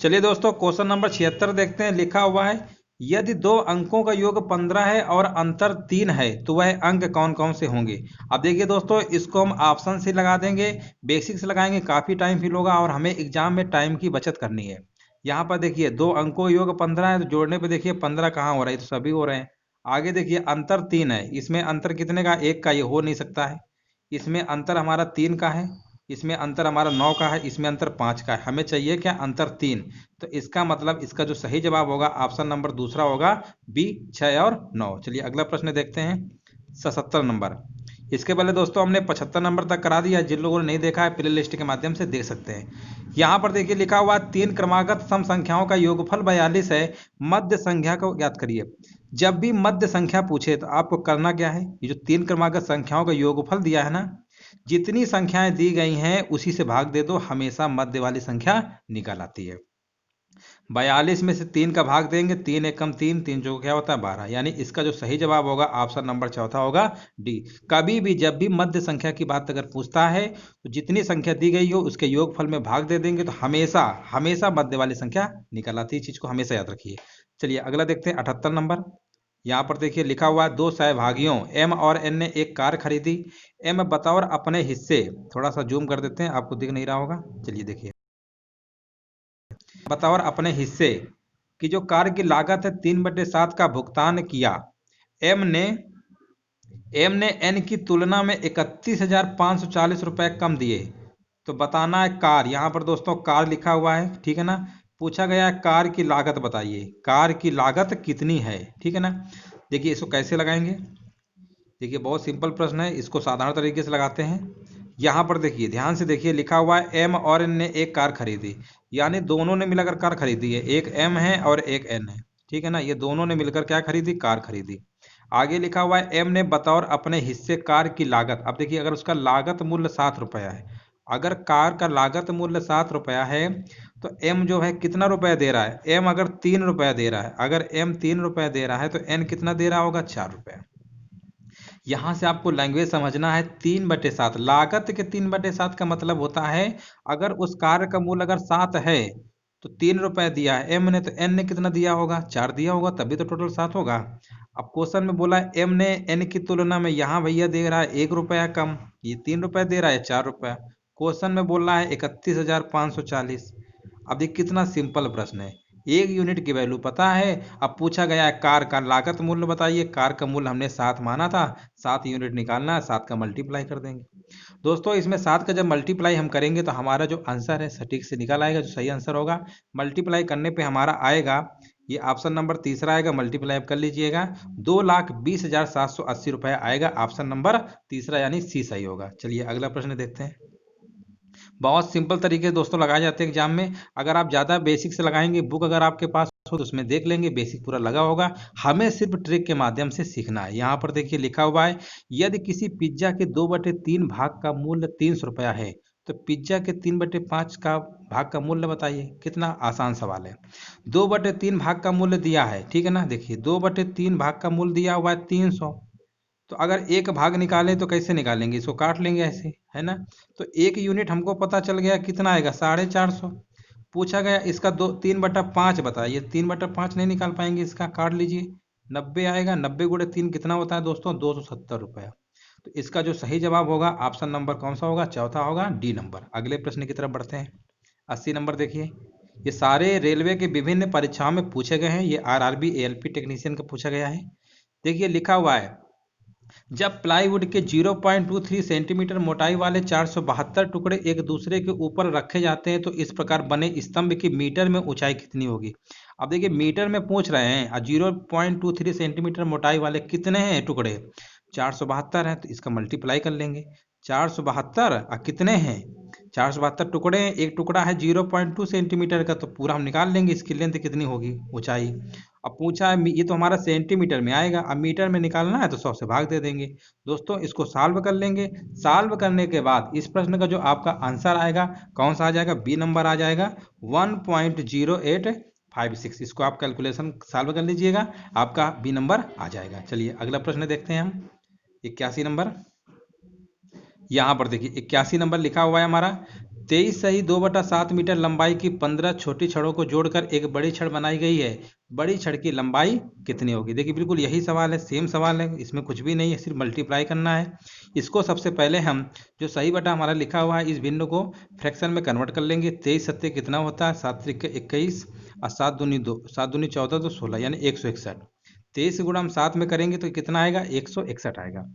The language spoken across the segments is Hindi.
चलिए दोस्तों क्वेश्चन नंबर 76 देखते हैं। लिखा हुआ है यदि दो अंकों का योग 15 है और अंतर 3 है तो वह अंक कौन कौन से होंगे। अब देखिए दोस्तों, इसको हम ऑप्शन से लगा देंगे, बेसिक से लगाएंगे, काफी टाइम फिल होगा और हमें एग्जाम में टाइम की बचत करनी है। यहाँ पर देखिए दो अंकों का योग 15 है तो जोड़ने पे देखिए 15 कहाँ हो रहा है, तो सभी हो रहे हैं। आगे देखिए अंतर 3 है, इसमें अंतर कितने का, 1 का, ये हो नहीं सकता है। इसमें अंतर हमारा 3 का है, इसमें अंतर हमारा 9 का है, इसमें अंतर 5 का है। हमें चाहिए क्या, अंतर 3। तो इसका मतलब इसका जो सही जवाब होगा ऑप्शन नंबर दूसरा होगा, बी, 6 और 9। चलिए अगला प्रश्न देखते हैं 77 नंबर। इसके पहले दोस्तों हमने 75 नंबर तक करा दिया, जिन लोगों ने नहीं देखा है प्ले लिस्ट के माध्यम से देख सकते हैं। यहाँ पर देखिए लिखा हुआ 3 क्रमागत सम संख्याओं का योगफल 42 है, मध्य संख्या को ज्ञात करिए। जब भी मध्य संख्या पूछे तो आपको करना क्या है, ये जो 3 क्रमागत संख्याओं का योगफल दिया है ना, जितनी संख्याएं दी गई हैं उसी से भाग दे दो, हमेशा मध्य वाली संख्या निकल आती है। 42 में से 3 का भाग देंगे, 3 एकम 3, 3 जो क्या होता है 12। यानी इसका जो सही जवाब होगा ऑप्शन नंबर चौथा होगा, डी। कभी भी जब भी मध्य संख्या की बात अगर पूछता है तो जितनी संख्या दी गई हो उसके योगफल में भाग दे देंगे तो हमेशा हमेशा मध्य वाली संख्या निकल आती है। चीज को हमेशा याद रखिए। चलिए अगला देखते हैं 78 नंबर। यहाँ पर देखिए लिखा हुआ है दो सहभागियों एम और एन ने एक कार खरीदी। एम बतौर अपने हिस्से, थोड़ा सा जूम कर देते हैं, आपको दिख नहीं रहा होगा। चलिए देखिए, बतौर अपने हिस्से की जो कार की लागत है 3/7 का भुगतान किया। एम ने एन की तुलना में 31,540 रुपए कम दिए। तो बताना है कार, यहाँ पर दोस्तों कार लिखा हुआ है, ठीक है ना। पूछा गया है कार की लागत बताइए, कार की लागत कितनी है, ठीक है ना। देखिए इसको कैसे लगाएंगे, देखिए बहुत सिंपल प्रश्न है, इसको साधारण तरीके से लगाते हैं। यहाँ पर देखिए ध्यान से देखिए लिखा हुआ है एम और एन ने एक कार खरीदी, यानी दोनों ने मिलकर कार खरीदी है। एक एम है और एक एन है, ठीक है ना। ये दोनों ने मिलकर क्या खरीदी, कार खरीदी। आगे लिखा हुआ है एम ने बतौर अपने हिस्से कार की लागत। अब देखिए अगर उसका लागत मूल्य 7 रुपया है, अगर कार का लागत मूल्य 7 रुपया है तो एम जो है कितना रुपया दे रहा है, एम अगर 3 रुपया दे रहा है, अगर एम 3 रुपया दे रहा है तो एन कितना दे रहा होगा, 4 रुपया। यहां से आपको लैंग्वेज समझना है। 3/7 लागत के 3/7 का मतलब होता है अगर उस कार्य का मूल्य अगर 7 है तो 3 रुपए दिया है एम ने, तो एन ने कितना दिया होगा, 4 दिया होगा, तभी तो टोटल 7 होगा। अब क्वेश्चन में बोला है एम ने एन की तुलना में, यहाँ भैया दे रहा है 1 रुपया कम, ये 3 रुपए दे रहा है 4 रुपया। क्वेश्चन में बोल रहा है 31,540। अब ये कितना सिंपल प्रश्न है, एक यूनिट की वैल्यू पता है। अब पूछा गया है कार का लागत मूल्य बताइए, कार का मूल्य हमने 7 माना था, 7 यूनिट निकालना है, 7 का मल्टीप्लाई कर देंगे। दोस्तों इसमें 7 का जब मल्टीप्लाई हम करेंगे तो हमारा जो आंसर है सटीक से निकल आएगा, जो सही आंसर होगा। मल्टीप्लाई करने पे हमारा आएगा, ये ऑप्शन नंबर तीसरा आएगा, मल्टीप्लाई कर लीजिएगा, 2,20,780 रुपए आएगा। ऑप्शन नंबर तीसरा यानी सी सही होगा। चलिए अगला प्रश्न देखते हैं। बहुत सिंपल तरीके से दोस्तों लगाए जाते हैं एग्जाम में। अगर आप ज़्यादा बेसिक से लगाएंगे, बुक अगर आपके पास हो तो उसमें देख लेंगे, बेसिक पूरा लगा होगा। हमें सिर्फ ट्रिक के माध्यम से सीखना है। यहाँ पर देखिए लिखा हुआ है यदि किसी पिज्जा के 2/3 भाग का मूल्य 300 रुपया है तो पिज्जा के 3/5 का भाग का मूल्य बताइए। कितना आसान सवाल है। 2/3 भाग का मूल्य दिया है, ठीक है ना। देखिए 2/3 भाग का मूल्य दिया हुआ है 300, तो अगर एक भाग निकालें तो कैसे निकालेंगे, इसको काट लेंगे ऐसे, है ना। तो एक यूनिट हमको पता चल गया कितना आएगा, 450। पूछा गया इसका 3/5 बताइए, 3/5 नहीं निकाल पाएंगे, इसका काट लीजिए, 90 आएगा। 90 गुणे 3 कितना होता है दोस्तों, 270 रुपया। तो इसका जो सही जवाब होगा ऑप्शन नंबर कौन सा होगा, चौथा होगा, डी नंबर। अगले प्रश्न की तरफ बढ़ते हैं। 80 नंबर देखिए, ये सारे रेलवे के विभिन्न परीक्षाओं में पूछे गए हैं, ये आरआरबी एएलपी टेक्नीशियन का पूछा गया है। देखिए लिखा हुआ है जब प्लाईवुड के 0.23 सेंटीमीटर मोटाई वाले 472 टुकड़े एक दूसरे के ऊपर रखे जाते हैं तो इस प्रकार बने स्तंभ की मीटर में ऊंचाई कितनी होगी। अब देखिए मीटर में पूछ रहे हैं और 0.23 सेंटीमीटर मोटाई वाले कितने हैं टुकड़े, 472 हैं, तो इसका मल्टीप्लाई कर लेंगे। 472 और कितने हैं, 472 टुकड़े हैं, एक टुकड़ा है 0.2 सेंटीमीटर का, तो पूरा हम निकाल लेंगे इसकी लेंथ कितनी होगी, ऊंचाई। अब पूछा है ये तो हमारा सेंटीमीटर में आएगा, अब मीटर में निकालना है तो 100 से भाग दे देंगे। दोस्तों इसको सॉल्व कर लेंगे। सॉल्व करने के बाद इस प्रश्न का जो आपका आंसर आएगा कौन सा आ जाएगा, बी नंबर आ जाएगा, 1.0856। इसको आप कैलकुलेशन सॉल्व कर लीजिएगा, आपका बी नंबर आ जाएगा। चलिए अगला प्रश्न देखते हैं हम, 81 नंबर। यहाँ पर देखिए 81 नंबर लिखा हुआ है हमारा, 23 सही 2/7 मीटर लंबाई की 15 छोटी छड़ों को जोड़कर एक बड़ी छड़ बनाई गई है। बड़ी छड़ की लंबाई कितनी होगी? देखिए बिल्कुल यही सवाल है, सेम सवाल है, इसमें कुछ भी नहीं है, सिर्फ मल्टीप्लाई करना है। इसको सबसे पहले हम जो सही बटा हमारा लिखा हुआ है इस भिन्न को फ्रैक्शन में कन्वर्ट कर लेंगे। 23 सत्ते कितना होता है? 7 त्रिक 21 और 7 दूनी 2, 7 दूनी 14 तो 16 यानी 161। 23 गुणा हम 7 में करेंगे तो कितना आएगा? 161 आएगा।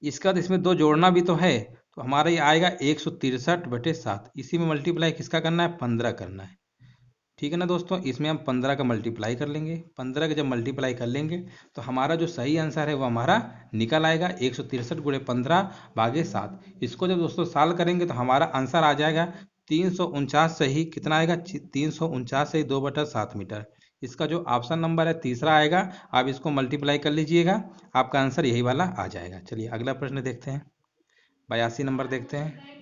इसका तो इसमें 2 जोड़ना भी तो है, तो हमारा ये आएगा 163/7। इसी में मल्टीप्लाई किसका करना है? 15 करना है। ठीक है ना दोस्तों, इसमें हम 15 का मल्टीप्लाई कर लेंगे। 15 का जब मल्टीप्लाई कर लेंगे तो हमारा जो सही आंसर है वो हमारा निकल आएगा 163 गुणे 15/7। इसको जब दोस्तों सॉल्व करेंगे तो हमारा आंसर आ जाएगा 349 सही कितना आएगा? 349 सही 2/7 मीटर। इसका जो ऑप्शन नंबर है तीसरा आएगा। आप इसको मल्टीप्लाई कर लीजिएगा, आपका आंसर यही वाला आ जाएगा। चलिए अगला प्रश्न देखते हैं, 82 नंबर देखते हैं।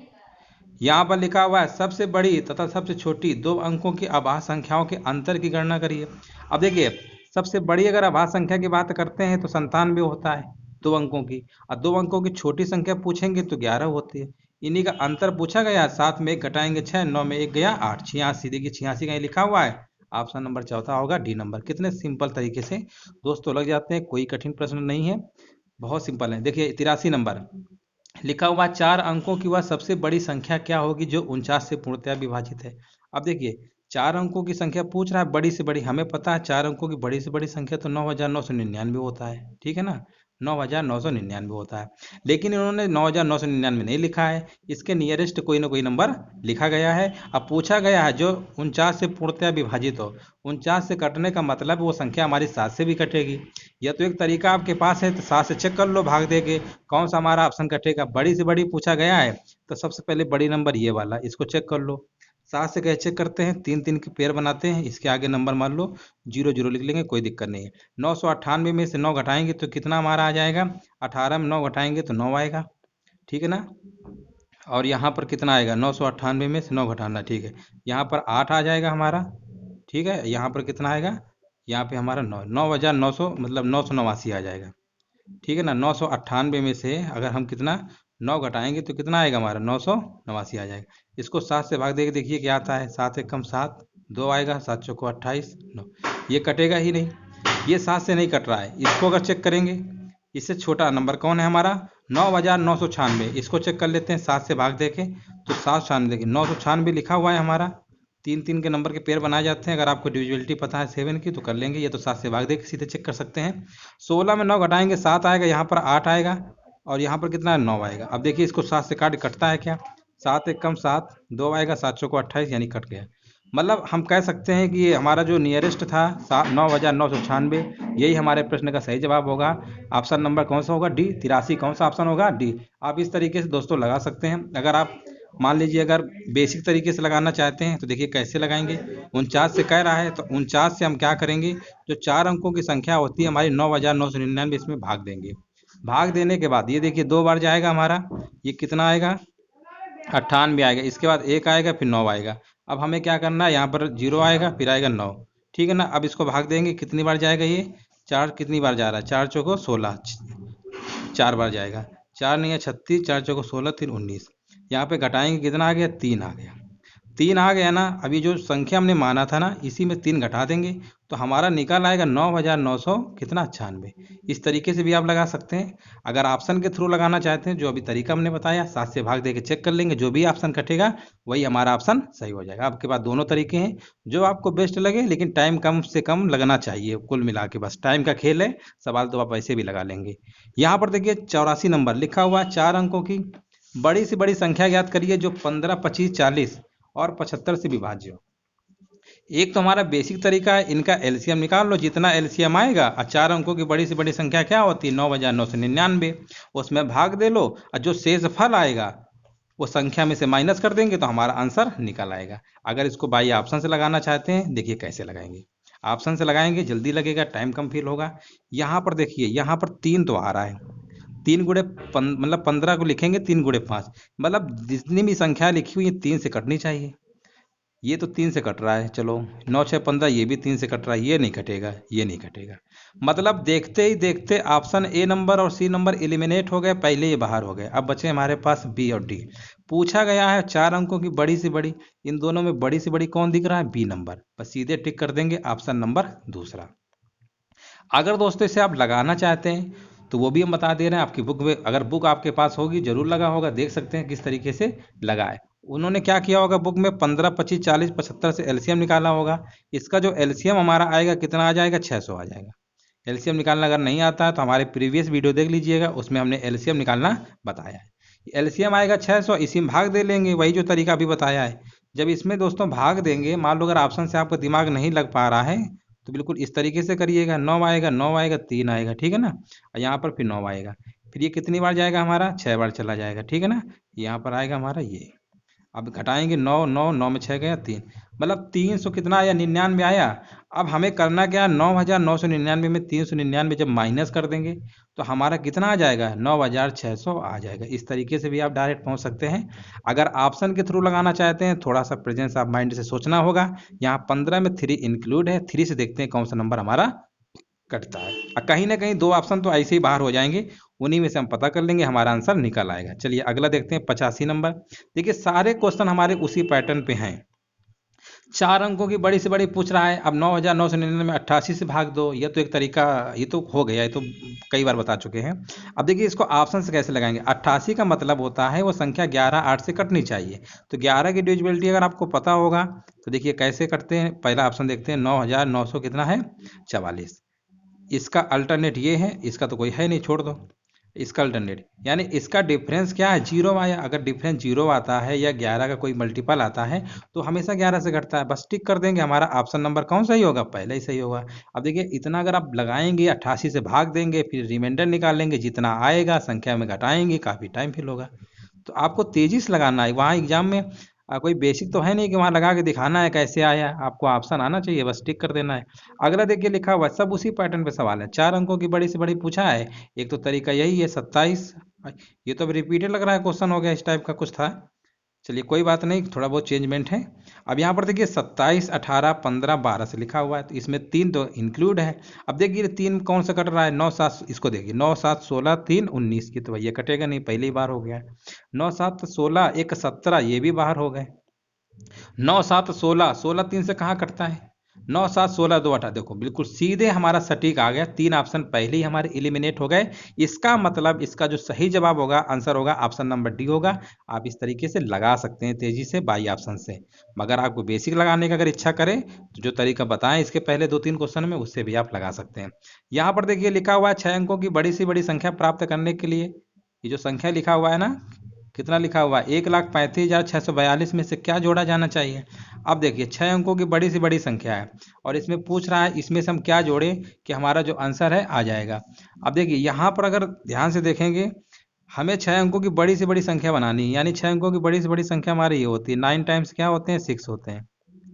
यहाँ पर लिखा हुआ है सबसे बड़ी तथा सबसे छोटी 2 अंकों की अभाज्य संख्याओं के अंतर की गणना करिए। अब देखिए सबसे बड़ी अगर अभाज्य संख्या की बात करते हैं तो 97 होता है 2 अंकों की, और 2 अंकों की छोटी संख्या पूछेंगे तो 11 होती है। इन्हीं का अंतर पूछा गया। 7 में 1 घटाएंगे 6, 9 में 1 गया 8, 86। देखिए 86 कहीं लिखा हुआ है, ऑप्शन नंबर चौथा होगा डी नंबर। कितने सिंपल तरीके से दोस्तों लग जाते हैं, कोई कठिन प्रश्न नहीं है, बहुत सिंपल है। देखिए 83 नंबर लिखा हुआ 4 अंकों की वह सबसे बड़ी संख्या क्या होगी जो 49 से पूर्णतया विभाजित है। अब देखिए 4 अंकों की संख्या पूछ रहा है, बड़ी से बड़ी। हमें पता है 4 अंकों की बड़ी से बड़ी संख्या तो 9999 होता है, ठीक है ना, 9999 होता है। लेकिन इन्होंने 9999 नहीं लिखा है, इसके नियरेस्ट कोई ना कोई नंबर लिखा गया है। अब पूछा गया है जो 49 से पूर्णतया विभाजित हो। 49 से कटने का मतलब वो संख्या हमारी 7 से भी कटेगी। या तो एक तरीका आपके पास है तो 7 से चेक कर लो भाग दे के, कौन सा हमारा ऑप्शन कटेगा। बड़ी से बड़ी पूछा गया है तो सबसे पहले बड़ी नंबर ये वाला, इसको चेक कर लो। 7 से कैसे चेक करते हैं? 3 3 के पेयर बनाते हैं, इसके आगे नंबर मान लो 0 0 लिख लेंगे, कोई दिक्कत नहीं है। 998 में से 9 घटाएंगे तो कितना हमारा आ जाएगा? 18 में 9 घटाएंगे तो 9 आएगा, ठीक है ना। और यहाँ पर कितना आएगा? 998 में से 9 घटाना, ठीक है। यहाँ पर 8 आ जाएगा हमारा, ठीक है। यहाँ पर कितना आएगा? यहाँ पे हमारा 9, 9,900 मतलब 989 आ जाएगा, ठीक है ना। 998 में से अगर हम कितना 9 घटाएंगे तो कितना आएगा हमारा? 989 आ जाएगा। इसको 7 से भाग देके देखिए क्या आता है। 7 एकम 7, 2 आएगा, 7 चौको 28, 9। ये कटेगा ही नहीं, ये 7 से नहीं कट रहा है। इसको अगर चेक करेंगे, इससे छोटा नंबर कौन है हमारा? 9,996। इसको चेक कर लेते हैं 7 से भाग देके, तो 796 देखिए 996 लिखा हुआ है हमारा। 3 3 के नंबर के पेयर बनाए जाते हैं। अगर आपको डिविजिबिलिटी पता है 7 की तो कर लेंगे, ये तो 7 से भाग देके सीधे चेक कर सकते हैं। 16 में 9 घटाएंगे 7 आएगा, यहाँ पर 8 आएगा, और यहाँ पर कितना है? 9 आएगा। अब देखिए इसको 7 से काट कटता है क्या? 7 एकम 7, 2 आएगा, 7 चौको 28 यानी कट गया। मतलब हम कह सकते हैं कि ये हमारा जो नियरेस्ट था 9,996, यही हमारे प्रश्न का सही जवाब होगा। ऑप्शन नंबर कौन सा होगा? डी। 83 कौन सा ऑप्शन होगा? डी। आप इस तरीके से दोस्तों लगा सकते हैं। अगर आप मान लीजिए अगर बेसिक तरीके से लगाना चाहते हैं तो देखिए कैसे लगाएंगे। 49 से कह रहा है तो 49 से हम क्या करेंगे, जो 4 अंकों की संख्या होती है हमारी 9,999, इसमें भाग देंगे। भाग देने के बाद ये देखिए 2 बार जाएगा हमारा, ये कितना आएगा? 98 आएगा। इसके बाद 1 आएगा, फिर 9 आएगा। अब हमें क्या करना है, यहाँ पर 0 आएगा, फिर आएगा 9, ठीक है ना। अब इसको भाग देंगे, कितनी बार जाएगा ये? 4 कितनी बार जा रहा है? 4 चौको 16, 4 बार जाएगा। 4 नहीं है 36, 4 चौको 16, 3 19। यहाँ पे घटाएंगे कितना आ गया? 3 आ गया। 3 आ गया ना। अभी जो संख्या हमने माना था ना, इसी में 3 घटा देंगे तो हमारा निकल आएगा 9,900 कितना? 96। इस तरीके से भी आप लगा सकते हैं। अगर ऑप्शन के थ्रू लगाना चाहते हैं, जो अभी तरीका हमने बताया, 7 से भाग देके चेक कर लेंगे, जो भी ऑप्शन कटेगा वही हमारा ऑप्शन सही हो जाएगा। आपके पास दोनों तरीके हैं, जो आपको बेस्ट लगे, लेकिन टाइम कम से कम लगना चाहिए। कुल मिला के बस टाइम का खेल है, सवाल तो आप ऐसे भी लगा लेंगे। यहाँ पर देखिए 84 नंबर लिखा हुआ है 4 अंकों की बड़ी से बड़ी संख्या ज्ञात करिए जो 15, 25, 40 और 75 से विभाज्य हो। एक तो हमारा बेसिक तरीका है, इनका एलसीएम निकाल लो। जितना एलसीएम आएगा, और 4 अंकों की बड़ी से बड़ी संख्या क्या होती है? 9,999, उसमें भाग दे लो, और जो शेष फल आएगा वो संख्या में से माइनस कर देंगे तो हमारा आंसर निकल आएगा। अगर इसको बाई ऑप्शन से लगाना चाहते हैं, देखिए कैसे लगाएंगे। ऑप्शन से लगाएंगे, जल्दी लगेगा, टाइम कम फील होगा। यहाँ पर देखिए, यहाँ पर 3 तो आ रहा है, 3 गुणे मतलब 15 को लिखेंगे 3 गुणे 5, मतलब जितनी भी संख्या लिखी हुई है 3 से कटनी चाहिए। ये तो 3 से कट रहा है, चलो 9 6 15, ये भी 3 से कट रहा है, ये नहीं कटेगा, ये नहीं कटेगा। मतलब देखते ही देखते ऑप्शन ए नंबर और सी नंबर एलिमिनेट हो गए, पहले ये बाहर हो गए। अब बचे हमारे पास बी और डी। पूछा गया है 4 अंकों की बड़ी से बड़ी, इन दोनों में बड़ी से बड़ी कौन दिख रहा है? B number. बस सीधे टिक कर देंगे ऑप्शन नंबर दूसरा। अगर दोस्तों इसे आप लगाना चाहते हैं तो वो भी हम बता दे रहे हैं। आपकी बुक में, अगर बुक आपके पास होगी, जरूर लगा होगा, देख सकते हैं किस तरीके से लगाए। उन्होंने क्या किया होगा, बुक में 15 25 40 75 से एलसीएम निकाला होगा। इसका जो एलसीएम हमारा आएगा कितना आ जाएगा? 600 आ जाएगा। एलसीएम निकालना अगर नहीं आता है तो हमारे प्रीवियस वीडियो देख लीजिएगा, उसमें हमने एलसीएम निकालना बताया है। एलसीएम आएगा 600, इसी में भाग दे लेंगे, वही जो तरीका अभी बताया है। जब इसमें दोस्तों भाग देंगे, मान लो अगर ऑप्शन से आपका दिमाग नहीं लग पा रहा है तो बिल्कुल इस तरीके से करिएगा। 9 आएगा, 9 आएगा, 3 आएगा, ठीक है ना। और यहाँ पर फिर 9 आएगा, फिर ये कितनी बार जाएगा हमारा? 6 बार चला जाएगा, ठीक है ना। यहाँ पर आएगा हमारा ये। अब घटाएंगे 9 9 9 में 6 गया 3, मतलब 300 कितना आया? 99 आया। अब हमें करना क्या? 9999 में 399 जब माइनस कर देंगे तो हमारा कितना आ जाएगा? 9600 आ जाएगा। इस तरीके से भी आप डायरेक्ट पहुंच सकते हैं। अगर ऑप्शन के थ्रू लगाना चाहते हैं, थोड़ा सा प्रेजेंस ऑफ माइंड से सोचना होगा। यहाँ 15 में 3 इंक्लूड है, 3 से देखते हैं कौन सा नंबर हमारा कटता है। कहीं ना कहीं 2 ऑप्शन तो ऐसे ही बाहर हो जाएंगे, उन्हीं में से हम पता कर लेंगे, हमारा आंसर निकल आएगा। चलिए अगला देखते हैं, 85 नंबर। देखिए सारे क्वेश्चन हमारे उसी पैटर्न पे हैं। 4 अंकों की बड़ी से बड़ी पूछ रहा है। अब 9999 में 88 से भाग दो, ये तो एक तरीका, ये तो हो गया, ये तो कई बार बता चुके हैं। अब देखिए इसको ऑप्शन से कैसे लगाएंगे। 88 का मतलब होता है वो संख्या 11 8 से कटनी चाहिए। तो 11 की डिविजिबिलिटी अगर आपको पता होगा तो देखिए कैसे करते हैं। पहला ऑप्शन देखते हैं, 9900 कितना है? 44। इसका अल्टरनेट ये है, इसका तो कोई है नहीं, छोड़ दो। इसका अल्टरनेट यानी इसका डिफरेंस क्या है? 0 आया। अगर डिफरेंस 0 आता है या 11 का कोई मल्टीपल आता है तो हमेशा 11 से घटता है। बस टिक कर देंगे, हमारा ऑप्शन नंबर कौन सही होगा? पहले ही सही होगा। अब देखिए इतना अगर आप लगाएंगे, 88 से भाग देंगे, फिर रिमाइंडर निकालेंगे, जितना आएगा संख्या में घटाएंगे, काफ़ी टाइम फिल होगा। तो आपको तेजी से लगाना है। वहाँ एग्जाम में कोई बेसिक तो है नहीं कि वहाँ लगा के दिखाना है कैसे आया। आपको ऑप्शन आना चाहिए, बस टिक कर देना है। अगला देखिए लिखा हुआ है, सब उसी पैटर्न पे सवाल है। 4 अंकों की बड़ी से बड़ी पूछा है। एक तो तरीका यही है, 27। ये तो अब रिपीटेड लग रहा है क्वेश्चन, हो गया इस टाइप का कुछ था। चलिए कोई बात नहीं, थोड़ा बहुत चेंजमेंट है। अब यहाँ पर देखिए 27 18 15 12 से लिखा हुआ है, तो इसमें 3 तो इंक्लूड है। अब देखिए 3 कौन सा कट रहा है? 9 7, इसको देखिए 9 7 16 3 19 की, तो भैया कटेगा नहीं, पहली बार हो गया। 9 7 16 1 17, ये भी बाहर हो गए। 9 7 16, 16 3 से कहाँ कटता है? 9 7 16 2 18, देखो बिल्कुल सीधे हमारा सटीक आ गया। 3 ऑप्शन पहले ही हमारे एलिमिनेट हो गए। इसका मतलब इसका जो सही जवाब होगा, आंसर होगा, ऑप्शन नंबर डी होगा। आप इस तरीके से लगा सकते हैं तेजी से बाई ऑप्शन से। मगर आपको बेसिक लगाने का अगर इच्छा करें तो जो तरीका बताएं इसके पहले 2 3 क्वेश्चन में, उससे भी आप लगा सकते हैं। यहाँ पर देखिए लिखा हुआ है 6 अंकों की बड़ी से बड़ी संख्या प्राप्त करने के लिए, ये जो संख्या लिखा हुआ है ना, कितना लिखा हुआ है? 1,35,642 में से क्या जोड़ा जाना चाहिए? अब देखिए 6 अंकों की बड़ी से बड़ी संख्या है और इसमें पूछ रहा है इसमें से हम क्या जोड़ें कि हमारा जो आंसर है आ जाएगा। अब देखिए यहाँ पर अगर ध्यान से देखेंगे, हमें 6 अंकों की बड़ी से बड़ी संख्या बनानी है, यानी 6 अंकों की बड़ी से बड़ी संख्या हमारी ये होती है, 9 टाइम्स क्या होते हैं? 6 होते हैं,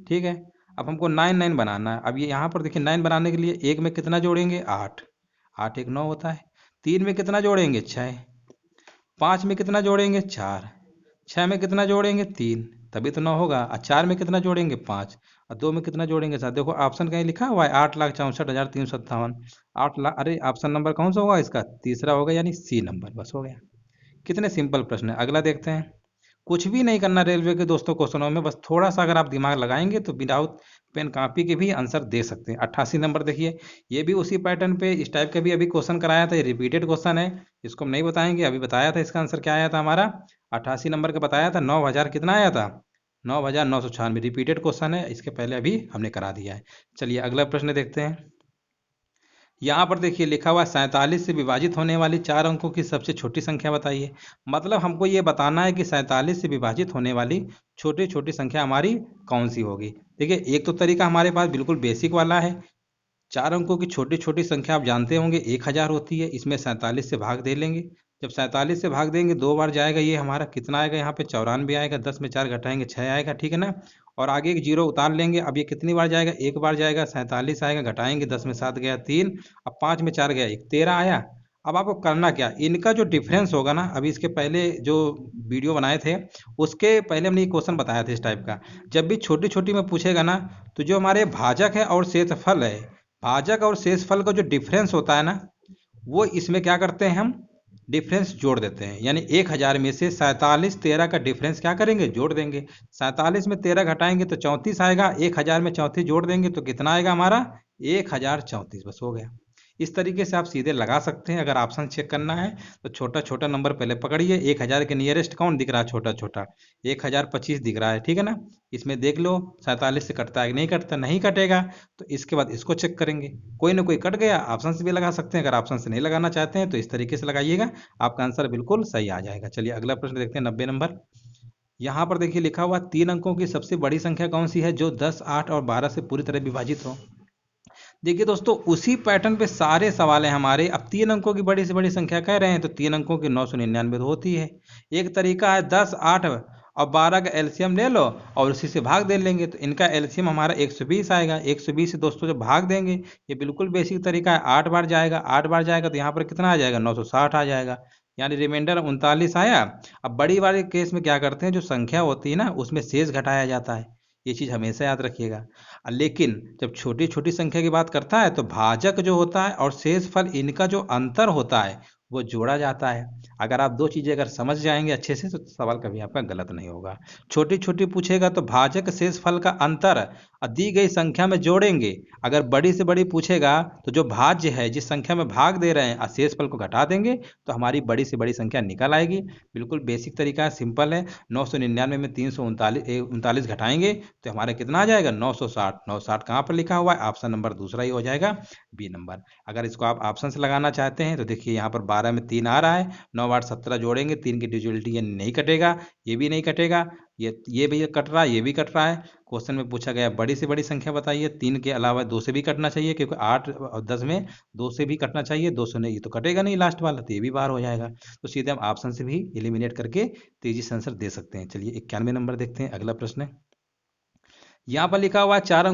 ठीक है। अब हमको 9 9 बनाना है। अब ये यहाँ पर देखिए 9 बनाने के लिए 1 में कितना जोड़ेंगे? 8, 8 1 9 होता है। 3 में कितना जोड़ेंगे? 6, 5 में कितना जोड़ेंगे? 4, 6 में कितना जोड़ेंगे? 3, तभी तो 9 होगा। और 4 में कितना जोड़ेंगे? 5, और 2 में कितना जोड़ेंगे? 7। देखो ऑप्शन कहीं लिखा हुआ है 8,64,357। 8 लाख, अरे ऑप्शन नंबर कौन सा होगा इसका? तीसरा होगा, यानी सी नंबर। बस हो गया। कितने सिंपल प्रश्न है। अगला देखते हैं। कुछ भी नहीं करना रेलवे के दोस्तों क्वेश्चनों में, बस थोड़ा सा अगर आप दिमाग लगाएंगे तो विदाउट पेन कॉपी के भी आंसर दे सकते हैं। 88 नंबर देखिए, ये भी उसी पैटर्न पे इस टाइप का भी अभी क्वेश्चन कराया था। ये रिपीटेड क्वेश्चन है, इसको हम नहीं बताएंगे। अभी बताया था इसका आंसर क्या आया था हमारा, 88 नंबर का बताया था। 9000 कितना आया था? 9996। रिपीटेड क्वेश्चन है, इसके पहले अभी हमने करा दिया है। चलिए अगला प्रश्न देखते हैं। यहाँ पर देखिए लिखा हुआ है 47 से विभाजित होने वाली 4 अंकों की सबसे छोटी संख्या बताइए। मतलब हमको ये बताना है कि 47 से विभाजित होने वाली छोटी छोटी संख्या हमारी कौन सी होगी। देखिए एक तो तरीका हमारे पास बिल्कुल बेसिक वाला है। 4 अंकों की छोटी छोटी संख्या आप जानते होंगे 1000 होती है, इसमें 47 से भाग दे लेंगे। जब 47 से भाग देंगे 2 बार जाएगा, ये हमारा कितना आएगा? यहाँ पे 94 आएगा। 10 में 4 घटाएंगे 6 आएगा, ठीक है ना। और आगे एक जीरो उतार लेंगे। अब ये कितनी बार जाएगा? एक बार जाएगा। 47 आएगा, घटाएंगे 10 में 7 गया 3, अब 5 में 4 गया 1, 13 आया। अब आपको करना क्या, इनका जो डिफरेंस होगा ना, अभी इसके पहले जो वीडियो बनाए थे उसके पहले हमने ये क्वेश्चन बताया था इस टाइप का। जब भी छोटी छोटी में पूछेगा ना, तो जो हमारे भाजक है और शेषफल है, भाजक और शेषफल का जो डिफरेंस होता है ना, वो इसमें क्या करते हैं हम, डिफरेंस जोड़ देते हैं। यानी 1000 में से 47 13 का डिफरेंस क्या करेंगे, जोड़ देंगे। 47 में 13 घटाएंगे तो 34 आएगा, 1000 में 34 जोड़ देंगे तो कितना आएगा हमारा, 1034। बस हो गया। इस तरीके से आप सीधे लगा सकते हैं। अगर ऑप्शन चेक करना है तो छोटा छोटा नंबर पहले पकड़िए। 1000 के नियरेस्ट कौन दिख रहा है, छोटा छोटा 1025 दिख रहा है, ठीक है ना। इसमें देख लो 47 से कटता है कि नहीं कटता, नहीं कटेगा तो इसके बाद इसको चेक करेंगे। कोई ना कोई कट गया, ऑप्शन से भी लगा सकते हैं। अगर ऑप्शन से नहीं लगाना चाहते हैं तो इस तरीके से लगाइएगा, आपका आंसर बिल्कुल सही आ जाएगा। चलिए अगला प्रश्न देखते हैं, 90 नंबर। यहाँ पर देखिए लिखा हुआ 3 अंकों की सबसे बड़ी संख्या कौन सी है जो 10, 8 और 12 से पूरी तरह विभाजित हो। देखिए दोस्तों, उसी पैटर्न पे सारे सवाल हैं हमारे। अब 3 अंकों की बड़ी से बड़ी संख्या कह रहे हैं तो 3 अंकों की 999 तो होती है। एक तरीका है 10, 8 और 12 का एलसीएम ले लो और उसी से भाग दे लेंगे, तो इनका एलसीएम हमारा 120 आएगा। 120 से दोस्तों जब भाग देंगे, ये बिल्कुल बेसिक तरीका है। 8 बार जाएगा, 8 बार जाएगा तो यहाँ पर कितना आ जाएगा, 960 आ जाएगा। यानी रिमाइंडर 39 आया। अब बड़ी वाले केस में क्या करते हैं, जो संख्या होती है ना उसमें शेष घटाया जाता है। ये चीज़ हमेशा याद रखिएगा। लेकिन जब छोटी छोटी संख्या की बात करता है तो भाजक जो होता है और शेषफल, इनका जो अंतर होता है वो जोड़ा जाता है। अगर आप दो चीजें अगर समझ जाएंगे अच्छे से तो सवाल कभी आपका गलत नहीं होगा। छोटी छोटी पूछेगा तो भाजक शेषफल का अंतर दी गई संख्या में जोड़ेंगे। अगर बड़ी से बड़ी पूछेगा तो जो भाज्य है, जिस संख्या में भाग दे रहे हैं, शेषफल को घटा देंगे तो हमारी बड़ी से बड़ी संख्या निकल आएगी। बिल्कुल बेसिक तरीका है, सिंपल है। 999 में 339 घटाएंगे तो हमारा कितना आ जाएगा, 960। 960 कहाँ पर लिखा हुआ है, ऑप्शन नंबर दूसरा ही हो जाएगा, बी नंबर। अगर इसको आप ऑप्शन से लगाना चाहते हैं तो देखिए यहाँ पर 12 में 3 आ रहा है, 9 8 17 जोड़ेंगे, 3 की डिजिटलिटी ये नहीं कटेगा, ये भी नहीं कटेगा, ये भी कट रहा है, ये भी कट रहा है। क्वेश्चन में पूछा गया बड़ी से बड़ी संख्या बताइए, 3 के अलावा 2 से भी कटना चाहिए, क्योंकि 8 और 10 में 2 से भी कटना चाहिए। 2 से नहीं, ये तो कटेगा नहीं लास्ट वाला, तो ये भी बाहर हो जाएगा। तो सीधे हम ऑप्शन से भी एलिमिनेट करके तेजी से आंसर दे सकते हैं। चलिए 91 नंबर देखते हैं, अगला प्रश्न है। यहाँ पर लिखा हुआ है 4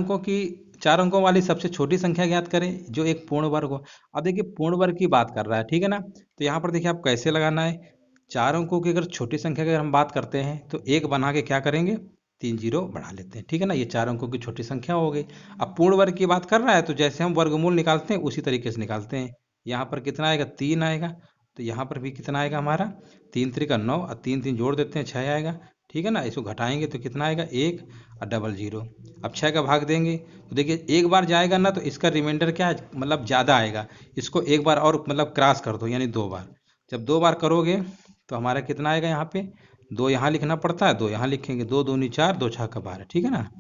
अंकों वाली सबसे छोटी संख्या ज्ञात करें जो एक पूर्ण वर्ग हो। अब देखिए पूर्ण वर्ग की बात कर रहा है, ठीक है ना। तो यहाँ पर देखिए आप कैसे लगाना है। 4 अंकों की अगर छोटी संख्या की अगर हम बात करते हैं तो एक बना के क्या करेंगे, 3 जीरो बढ़ा लेते हैं, ठीक है ना। ये 4 अंकों की छोटी संख्या हो गई। अब पूर्ण वर्ग की बात कर रहा है तो जैसे हम वर्गमूल निकालते हैं उसी तरीके से निकालते हैं। यहाँ पर कितना आएगा, 3 आएगा। तो यहाँ पर भी कितना आएगा हमारा, 3 3 9 और 3 3 जोड़ देते हैं, 6 आएगा, ठीक है ना। इसको घटाएंगे तो कितना आएगा, 1 और डबल जीरो। अब 6 का भाग देंगे तो देखिए एक बार जाएगा ना तो इसका रिमाइंडर क्या है, मतलब ज़्यादा आएगा। इसको एक बार और मतलब क्रॉस कर दो, यानी 2 बार। जब 2 बार करोगे तो हमारा कितना आएगा, यहाँ पे 2 यहाँ लिखना पड़ता है, 2 यहाँ लिखेंगे, 2 दूनी 4, 2 छक्का 12, ठीक है ना।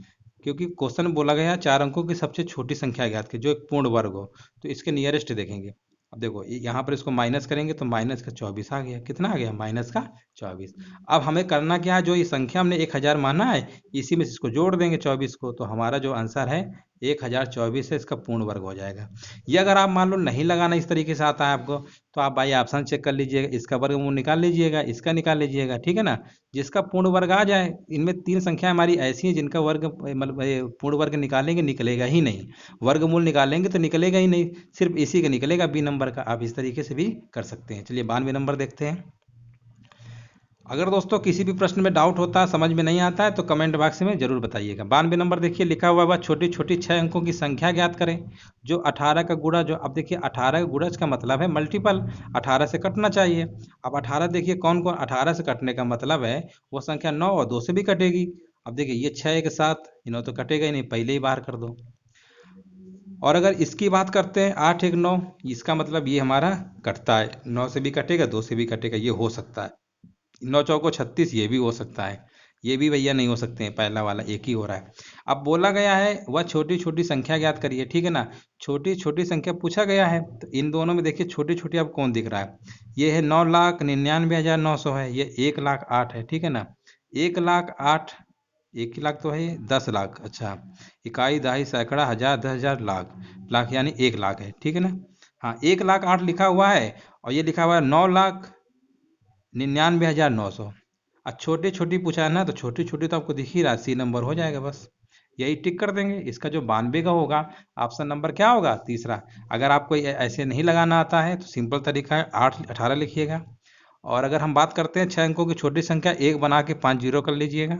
क्योंकि क्वेश्चन बोला गया है 4 अंकों की सबसे छोटी संख्या ज्ञात की जो एक पूर्ण वर्ग हो, तो इसके नियरेस्ट देखेंगे। अब देखो यहाँ पर इसको माइनस करेंगे तो माइनस का 24 आ गया। कितना आ गया, माइनस का 24। अब हमें करना क्या है, जो ये संख्या हमने 1000 माना है इसी में से इसको जोड़ देंगे 24 को, तो हमारा जो आंसर है 1024 है, इसका पूर्ण वर्ग हो जाएगा। ये अगर आप मान लो नहीं लगाना इस तरीके से आता है आपको, तो आप भाई ऑप्शन चेक कर लीजिएगा, इसका वर्गमूल निकाल लीजिएगा, इसका निकाल लीजिएगा, ठीक है ना। जिसका पूर्ण वर्ग आ जाए, इनमें 3 संख्याएं हमारी ऐसी हैं जिनका वर्ग मतलब पूर्ण वर्ग निकालेंगे निकलेगा ही नहीं, वर्गमूल निकालेंगे तो निकलेगा ही नहीं, सिर्फ इसी का निकलेगा, बी नंबर का। आप इस तरीके से भी कर सकते हैं। चलिए 92 नंबर देखते हैं। अगर दोस्तों किसी भी प्रश्न में डाउट होता है, समझ में नहीं आता है, तो कमेंट बॉक्स में जरूर बताइएगा। 92 नंबर देखिए लिखा हुआ है छोटी छोटी 6 अंकों की संख्या ज्ञात करें जो 18 का गुणा, जो अब देखिए 18 का गुणज का मतलब है मल्टीपल, 18 से कटना चाहिए। अब 18 देखिए कौन कौन, 18 से कटने का मतलब है वो संख्या 9 और 2 से भी कटेगी। अब देखिए ये 6 के साथ इन्हों तो कटेगा ही नहीं, पहले ही बाहर कर दो। और अगर इसकी बात करते हैं 8 1 9, इसका मतलब ये हमारा कटता है, 9 से भी कटेगा, 2 से भी कटेगा, ये हो सकता है। 9 चौको 36, ये भी हो सकता है। ये भी भैया नहीं हो सकते हैं, पहला वाला एक ही हो रहा है। अब बोला गया है वह छोटी छोटी संख्या ज्ञात करिए, ठीक है ना। छोटी छोटी संख्या पूछा गया है तो इन दोनों में देखिए छोटी छोटी अब कौन दिख रहा है, ये है 9,99,900 है, ये 1,08,000 है, ठीक है ना। 1,08,000, 1 लाख तो है ये, 10 लाख, अच्छा। इकाई दहाई सैकड़ा हजार 10,000 लाख, लाख यानी 1 लाख है, ठीक है ना। हाँ 1,08,000 लिखा हुआ है और ये लिखा हुआ है 9,99,900। अब छोटी छोटी पूछा है ना, तो छोटी छोटी तो आपको दिख ही रहा है, सी नंबर हो जाएगा बस। यही टिक कर देंगे। इसका जो 92 का होगा, ऑप्शन नंबर क्या होगा? तीसरा। अगर आपको ऐसे नहीं लगाना आता है तो सिंपल तरीका है, 18 लिखिएगा। और अगर हम बात करते हैं 6 अंकों की छोटी संख्या, 1 बना के 5 जीरो कर लीजिएगा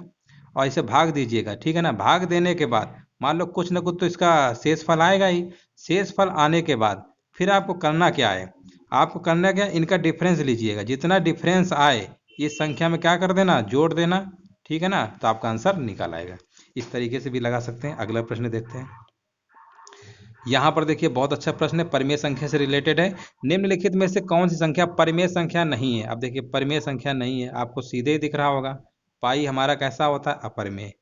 और इसे भाग दीजिएगा, ठीक है ना। भाग देने के बाद मान लो कुछ ना कुछ तो इसका शेष फल आएगा ही। शेष फल आने के बाद फिर आपको करना क्या है? आपको करना क्या? इनका डिफरेंस लीजिएगा, जितना डिफरेंस आए इस संख्या में क्या कर देना? जोड़ देना, ठीक है ना। तो आपका आंसर निकल आएगा। इस तरीके से भी लगा सकते हैं। अगला प्रश्न देखते हैं। यहाँ पर देखिए बहुत अच्छा प्रश्न है, परिमेय संख्या से रिलेटेड है। निम्नलिखित में से कौन सी संख्या परिमेय संख्या नहीं है? अब देखिए परिमेय संख्या नहीं है, आपको सीधे ही दिख रहा होगा। पाई हमारा कैसा होता है? अपरिमेय।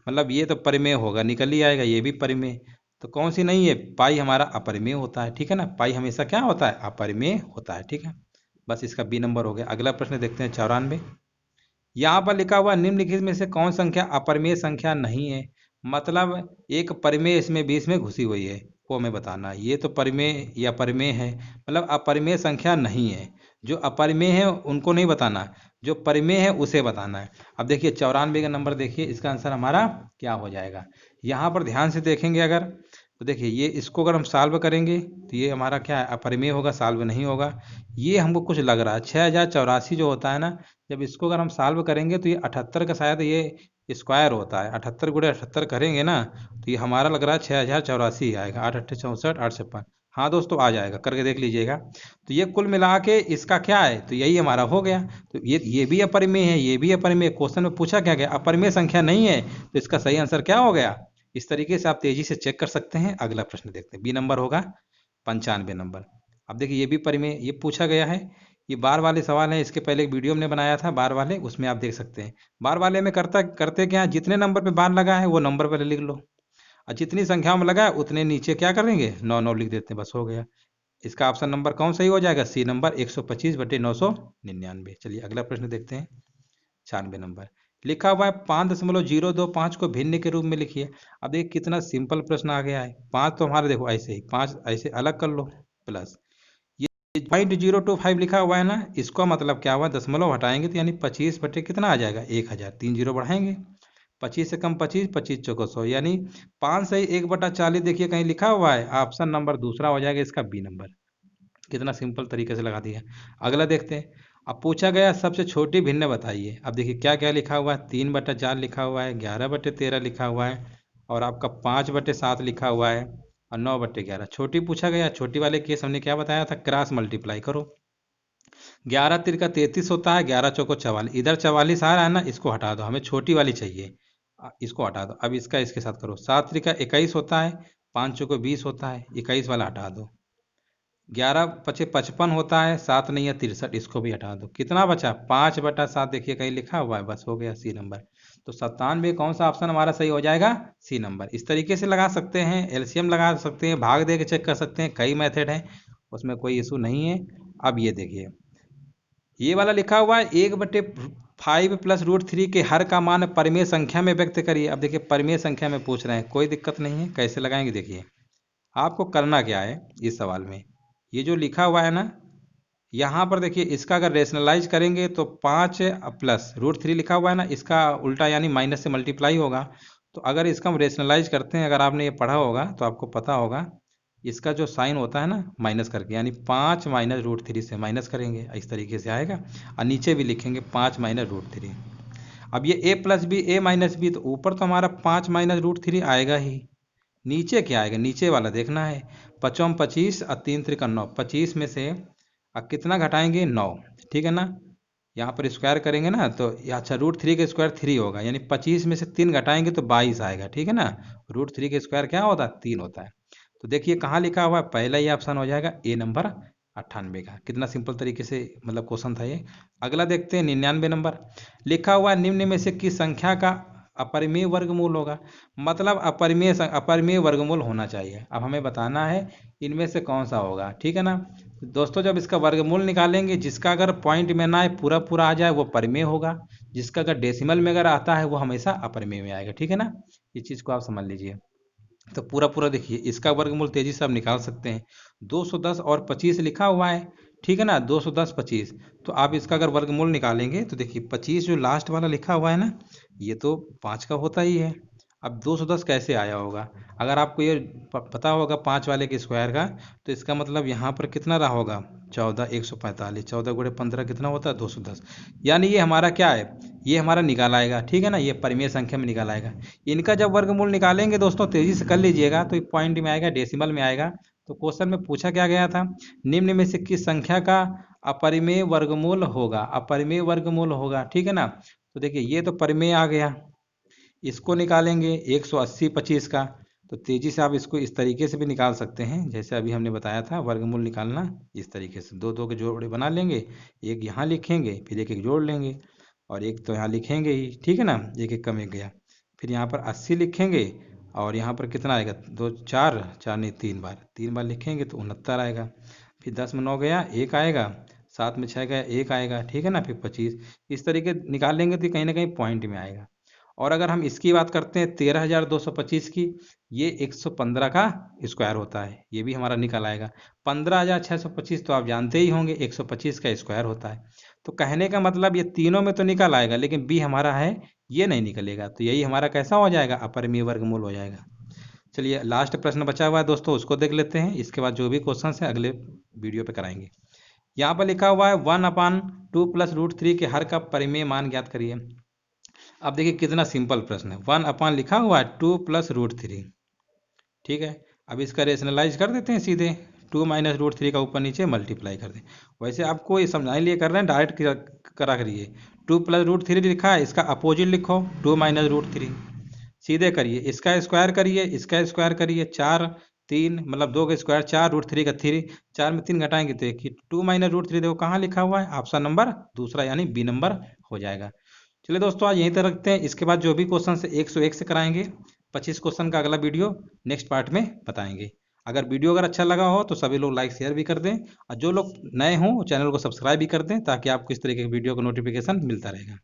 मतलब ये तो परिमेय होगा, निकल ही आएगा, ये भी परिमेय। तो कौन सी नहीं है? पाई हमारा अपरिमेय होता है, ठीक है ना। पाई हमेशा क्या होता है? अपरिमेय होता है, ठीक है। बस इसका बी नंबर हो गया। अगला प्रश्न देखते हैं 94। यहाँ पर लिखा हुआ निम्नलिखित में से कौन संख्या अपरिमेय संख्या नहीं है? मतलब एक परिमेय इसमें बीच में घुसी हुई है, वो हमें बताना है। ये तो परिमेय या परिमेय है, मतलब अपरिमेय संख्या नहीं है। जो अपरिमेय है उनको नहीं बताना, जो परिमेय है उसे बताना है। अब देखिए 94 का नंबर देखिए, इसका आंसर हमारा क्या हो जाएगा? यहाँ पर ध्यान से देखेंगे अगर, तो देखिए ये इसको अगर हम सॉल्व करेंगे तो ये हमारा क्या है? अपरिमेय होगा, सॉल्व नहीं होगा। ये हमको कुछ लग रहा है 6084 जो होता है ना, जब इसको अगर हम सॉल्व करेंगे तो ये 78 का शायद ये स्क्वायर होता है। 78 गुणे 78 करेंगे ना, तो ये हमारा लग रहा है 6084 आएगा। 8 8 64 8 56। हाँ दोस्तों, आ जाएगा, करके देख लीजिएगा। तो ये कुल मिला के इसका क्या है? तो यही हमारा हो गया। तो ये भी अपरिमेय है, ये भी अपरिमेय। क्वेश्चन में पूछा क्या गया? अपरिमेय संख्या नहीं है, तो इसका सही आंसर क्या हो गया? इस तरीके से आप तेजी से चेक कर सकते हैं। अगला प्रश्न देखते हैं, बी नंबर होगा 95 नंबर। अब देखिए ये भी परिमेय, ये पूछा गया है। ये बार वाले सवाल हैं, इसके पहले एक वीडियो हमने बनाया था बार वाले, उसमें आप देख सकते हैं। बार वाले में करते क्या है? जितने नंबर पे बार लगा है वो नंबर पहले लिख लो, और जितनी संख्या में लगा है उतने नीचे क्या करेंगे? 9 9 लिख देते हैं, बस हो गया। इसका ऑप्शन नंबर कौन सही हो जाएगा? C number, 125/999। चलिए अगला प्रश्न देखते हैं 96 नंबर। लिखा हुआ है 5.025 को भिन्न के रूप में लिखिए। अब देखिए कितना सिंपल प्रश्न आ गया है। 5 तो हमारे देखो ऐसे ही, 5 ऐसे अलग कर लो, प्लस 0.025 लिखा हुआ है ना, इसका मतलब क्या हुआ? दशमलव हटाएंगे तो यानी 25 बटे कितना आ जाएगा? 1000। 3 जीरो बढ़ाएंगे, 25 से कम 25, 25 चौको 100, यानी 5 से 1/40 देखिए कहीं लिखा हुआ है। ऑप्शन नंबर दूसरा हो जाएगा इसका, बी नंबर। कितना सिंपल तरीके से लगा दिया। अगला देखते हैं। अब पूछा गया सबसे छोटी भिन्न बताइए। अब देखिए क्या क्या लिखा हुआ है? 3/4 लिखा हुआ है, 11/13 लिखा हुआ है, और आपका 5/7 लिखा हुआ है, और 9/11। छोटी पूछा गया। छोटी वाले केस हमने क्या बताया था? क्रॉस मल्टीप्लाई करो। 11 तिरका 33 होता है, 11 चौको 44। इधर 44 आ रहा है ना, इसको हटा दो, हमें छोटी वाली चाहिए। इसको हटा दो। अब इसका इसके साथ करो। 7 तिरका 21 होता है, 5 चौको 20 होता है, 21 वाला हटा दो। 11 पचे 55 होता है, 7 नहीं है 63, इसको भी हटा दो। कितना बचा? 5/7 देखिए कहीं लिखा हुआ है, बस हो गया, सी नंबर। तो 97 कौन सा ऑप्शन हमारा सही हो जाएगा? C number. इस तरीके से लगा सकते हैं, एलसीएम लगा सकते हैं, भाग दे के चेक कर सकते हैं, कई मेथड हैं, उसमें कोई इशू नहीं है। अब ये देखिए, ये वाला लिखा हुआ है 1/5 प्लस √3 के हर का मान परिमेय संख्या में व्यक्त करिए। अब देखिए परिमेय संख्या में पूछ रहे हैं, कोई दिक्कत नहीं है। कैसे लगाएंगे देखिए, आपको करना क्या है इस सवाल में? ये जो लिखा हुआ है ना, यहाँ पर देखिए इसका अगर रेशनलाइज करेंगे तो 5 प्लस √3 लिखा हुआ है ना, इसका उल्टा यानी माइनस से मल्टीप्लाई होगा। तो अगर इसका हम रेशनलाइज करते हैं, अगर आपने ये पढ़ा होगा तो आपको पता होगा, इसका जो साइन होता है ना माइनस करके, यानी 5 माइनस √3 से माइनस करेंगे, इस तरीके से आएगा। और नीचे भी लिखेंगे 5 माइनस √3। अब ये a plus B a minus B, तो ऊपर तो हमारा 5 माइनस √3 आएगा ही, नीचे क्या आएगा? नीचे वाला देखना है। 5 25 और 3 3 9, 25 में से अब कितना घटाएंगे? 9, ठीक है ना। यहाँ पर स्क्वायर करेंगे ना, तो अच्छा √3 का स्क्वायर 3 होगा, यानी 25 में से 3 घटाएंगे तो 22 आएगा, ठीक है ना। √3 का स्क्वायर क्या होता है? 3 होता है। तो देखिए कहाँ लिखा हुआ है? पहला ही ऑप्शन हो जाएगा, ए नंबर 98 का। कितना सिंपल तरीके से मतलब क्वेश्चन था ये। अगला देखते हैं 99 नंबर। लिखा हुआ निम्न में से किस संख्या का अपरिमेय वर्गमूल होगा? मतलब अपरिमेय वर्गमूल होना चाहिए। अब हमें बताना है इनमें से कौन सा होगा, ठीक है ना। दोस्तों जब इसका वर्गमूल निकालेंगे, जिसका अगर पॉइंट में ना आए, पूरा पूरा आ जाए, वो परिमेय होगा। जिसका अगर डेसिमल में अगर आता है वो हमेशा अपरिमेय में आएगा, ठीक है ना। इस चीज़ को आप समझ लीजिए। तो पूरा पूरा देखिए, इसका वर्गमूल तेजी से आप निकाल सकते हैं। 210 और 25 लिखा हुआ है, ठीक है ना। 210 25, तो आप इसका अगर वर्गमूल निकालेंगे तो देखिए 25 जो लास्ट वाला लिखा हुआ है ना, ये तो 5 का होता ही है। अब 210 कैसे आया होगा? अगर आपको ये पता होगा 5 वाले के स्क्वायर का, तो इसका मतलब यहाँ पर कितना रहा होगा? 14, 145, 14 गुणे 15 कितना होता है? 210। यानी ये हमारा क्या है? ये हमारा निकाल आएगा, ठीक है ना, ये परिमेय संख्या में निकाल आएगा। इनका जब वर्गमूल निकालेंगे दोस्तों, तेजी से कर लीजिएगा, तो पॉइंट में आएगा, डेसिमल में आएगा। तो क्वेश्चन में पूछा क्या गया था? निम्न में से किस संख्या का अपरिमेय वर्गमूल होगा? अपरिमेय वर्गमूल होगा, ठीक है ना। तो देखिए ये तो परिमेय आ गया, इसको निकालेंगे 180 25 का। तो तेजी से आप इसको इस तरीके से भी निकाल सकते हैं, जैसे अभी हमने बताया था वर्गमूल निकालना, इस तरीके से दो दो के जोड़े बना लेंगे, एक यहाँ लिखेंगे, फिर एक एक जोड़ लेंगे, और एक तो यहाँ लिखेंगे ही, ठीक है ना, एक एक कम एक गया, फिर यहाँ पर 80 लिखेंगे, और यहाँ पर कितना आएगा? दो चार चार नहीं, तीन बार लिखेंगे तो 69 आएगा। फिर 10 में 9 गया, एक आएगा, 7 में 6 गया, एक आएगा, ठीक है ना, फिर 25। इस तरीके निकाल लेंगे तो कहीं ना कहीं पॉइंट में आएगा। और अगर हम इसकी बात करते हैं 13,225 की, ये 115 का स्क्वायर होता है, ये भी हमारा निकल आएगा। 15,625 तो आप जानते ही होंगे 125 का स्क्वायर होता है। तो कहने का मतलब ये तीनों में तो निकल आएगा, लेकिन बी हमारा है ये नहीं निकलेगा। तो यही हमारा कैसा हो जाएगा? अपरिमेय वर्गमूल हो जाएगा। चलिए लास्ट प्रश्न बचा हुआ है दोस्तों, उसको देख लेते हैं। इसके बाद जो भी क्वेश्चन है अगले वीडियो पे कराएंगे। यहाँ पर लिखा हुआ है 1/2 + √3 के हर का परिमेय मान ज्ञात करिए। अब देखिए कितना सिंपल प्रश्न है। 1 लिखा हुआ है 2 + √3, ठीक है। अब इसका रेशनलाइज कर देते हैं सीधे, 2 - √3 का ऊपर नीचे मल्टीप्लाई कर दें। वैसे आपको ये समझाने लिए कर रहे हैं, डायरेक्ट करा करिए। 2 + √3 लिखा है, इसका अपोजिट लिखो 2 - √3, सीधे करिए, इसका स्क्वायर करिए, इसका स्क्वायर करिए, 4 3 मतलब 2 का स्क्वायर 4, √3 का 3, 4 में 3 घटाएंगे तो देखिए 2 - √3 देखो कहाँ लिखा हुआ है? ऑप्शन नंबर दूसरा यानी बी नंबर हो जाएगा। चलिए दोस्तों आज यहीं तक रखते हैं। इसके बाद जो भी क्वेश्चन है 101 से कराएंगे। 25 क्वेश्चन का अगला वीडियो नेक्स्ट पार्ट में बताएंगे। अगर वीडियो अगर अच्छा लगा हो तो सभी लोग लाइक शेयर भी कर दें, और जो लोग नए हों चैनल को सब्सक्राइब भी कर दें, ताकि आपको इस तरीके की वीडियो का नोटिफिकेशन मिलता रहेगा।